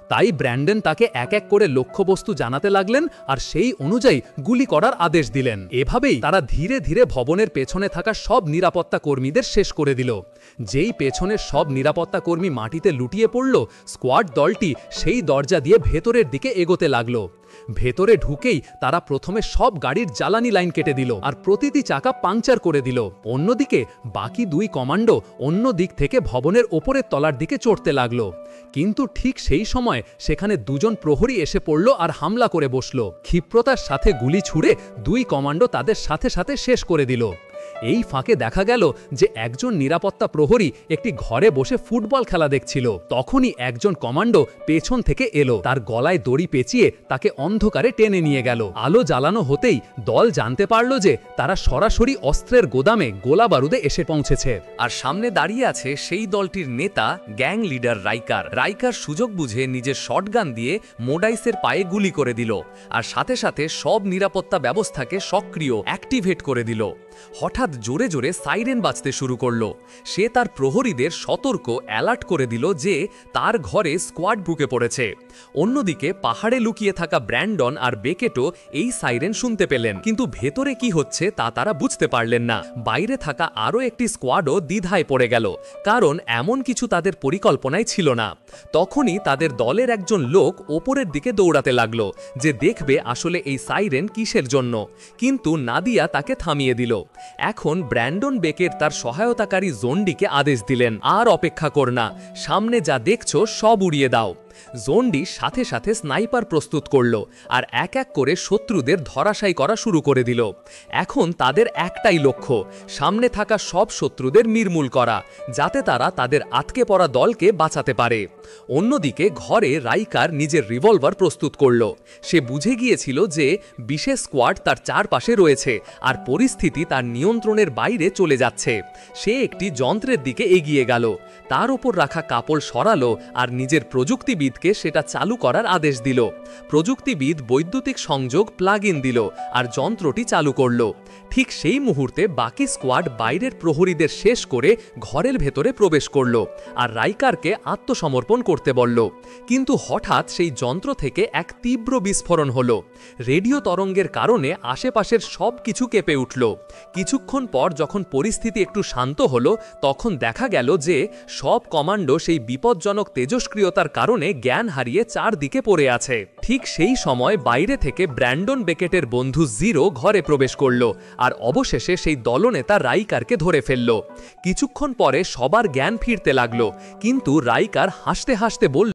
তাই ব্র্যান্ডন তাকে এক এক করে লক্ষ্যবস্তু জানাতে লাগলেন আর সেই অনুযায়ী গুলি করার আদেশ দিলেন। এভাবেই তারা ধীরে ধীরে ভবনের পেছনে থাকা সব নিরাপত্তা কর্মীদের শেষ করে দিল। যেই পেছনের সব নিরাপত্তা কর্মী মাটিতে লুটিয়ে পড়ল, স্কোয়াড দলটি সেই দরজা দিয়ে ভেতরের দিকে এগোতে লাগলো। ভেতরে ঢুকেই তারা প্রথমে সব গাড়ির জ্বালানি লাইন কেটে দিল আর প্রতিটি চাকা পাংচার করে দিল। অন্যদিকে বাকি দুই কমান্ডো অন্য দিক থেকে ভবনের ওপরের তলার দিকে চড়তে লাগলো। কিন্তু ঠিক সেই সময় সেখানে দুজন প্রহরী এসে পড়ল আর হামলা করে বসল। ক্ষিপ্রতার সাথে গুলি ছুড়ে দুই কমান্ডো তাদের সাথে সাথে শেষ করে দিল। এই ফাঁকে দেখা গেল যে একজন নিরাপত্তা প্রহরী একটি ঘরে বসে ফুটবল খেলা দেখছিল। তখনই একজন কমান্ডো পেছন থেকে এলো, তার গলায় দড়ি পেঁচিয়ে তাকে অন্ধকারে টেনে নিয়ে গেল। আলো জ্বালানো হতেই দল জানতে পারল যে তারা সরাসরি অস্ত্রের গোদামে গোলা বারুদে এসে পৌঁছেছে। আর সামনে দাঁড়িয়ে আছে সেই দলটির নেতা গ্যাং লিডার রাইকার। রাইকার সুযোগ বুঝে নিজের শটগান দিয়ে মোডাইসের পায়ে গুলি করে দিল আর সাথে সাথে সব নিরাপত্তা ব্যবস্থাকে সক্রিয় অ্যাক্টিভেট করে দিল। হঠাৎ জোরে জোরে সাইরেন বাজতে শুরু করলো। সে তার প্রহরীদের সতর্ক অ্যালার্ট করে দিল যে তার ঘরে স্কোয়াড ঢুকে পড়েছে। অন্যদিকে পাহাড়ে লুকিয়ে থাকা ব্র্যান্ডন আর বেকেটও এই সাইরেন শুনতে পেলেন, কিন্তু ভেতরে কি হচ্ছে তা তারা বুঝতে পারলেন না। বাইরে থাকা আরও একটি স্কোয়াডও দ্বিধায় পড়ে গেল, কারণ এমন কিছু তাদের পরিকল্পনায় ছিল না। তখনই তাদের দলের একজন লোক ওপরের দিকে দৌড়াতে লাগলো যে দেখবে আসলে এই সাইরেন কিসের জন্য, কিন্তু নাদিয়া তাকে থামিয়ে দিল। এখন ব্র্যান্ডন বেকের তার সহায়তাকারী জোন্ডিকে আদেশ দিলেন, আর অপেক্ষা কর না, সামনে যা দেখছো সব উড়িয়ে দাও। জোন্ডি সাথে সাথে স্নাইপার প্রস্তুত করল আর এক এক করে শত্রুদের ধরাশায়ী করা শুরু করে দিল। এখন তাদের একটাই লক্ষ্য, সামনে থাকা সব শত্রুদের নির্মূল করা, যাতে তারা তাদের আটকে পড়া দলকে বাঁচাতে পারে। অন্যদিকে ঘরে রাইকার নিজের রিভলভার প্রস্তুত করল। সে বুঝে গিয়েছিল যে বিশেষ স্কোয়াড তার চারপাশে রয়েছে আর পরিস্থিতি তার নিয়ন্ত্রণের বাইরে চলে যাচ্ছে। সে একটি যন্ত্রের দিকে এগিয়ে গেল, তার ওপর রাখা কাপড় সরালো আর নিজের প্রযুক্তিবিদকে সেটা চালু করার আদেশ দিল। প্রযুক্তিবিদ বৈদ্যুতিক সংযোগ প্লাগ ইন দিল আর যন্ত্রটি চালু করল। ঠিক সেই মুহূর্তে বাকি স্কোয়াড বাইরের প্রহরীদের শেষ করে ঘরের ভেতরে প্রবেশ করল আর রাইকারকে আত্মসমর্পণ করতে বলল। কিন্তু হঠাৎ সেই যন্ত্র থেকে এক তীব্র বিস্ফোরণ হলো। রেডিও তরঙ্গের কারণে আশেপাশের সব কিছু কেঁপে উঠল। কিছুক্ষণ পর যখন পরিস্থিতি একটু শান্ত হলো, তখন দেখা গেল যে সব কমান্ডো সেই বিপজ্জনক তেজস্ক্রিয়তার কারণে জ্ঞান হারিয়ে চারদিকে পড়ে আছে। ঠিক সেই সময় বাইরে থেকে ব্র্যান্ডন বেকেটের বন্ধু জিরো ঘরে প্রবেশ করল আর অবশেষে সেই দলনেতা রাইকারকে ধরে ফেলল। কিছুক্ষণ পরে সবার জ্ঞান ফিরতে লাগলো, কিন্তু রাইকার হাসতে হাসতে বলল,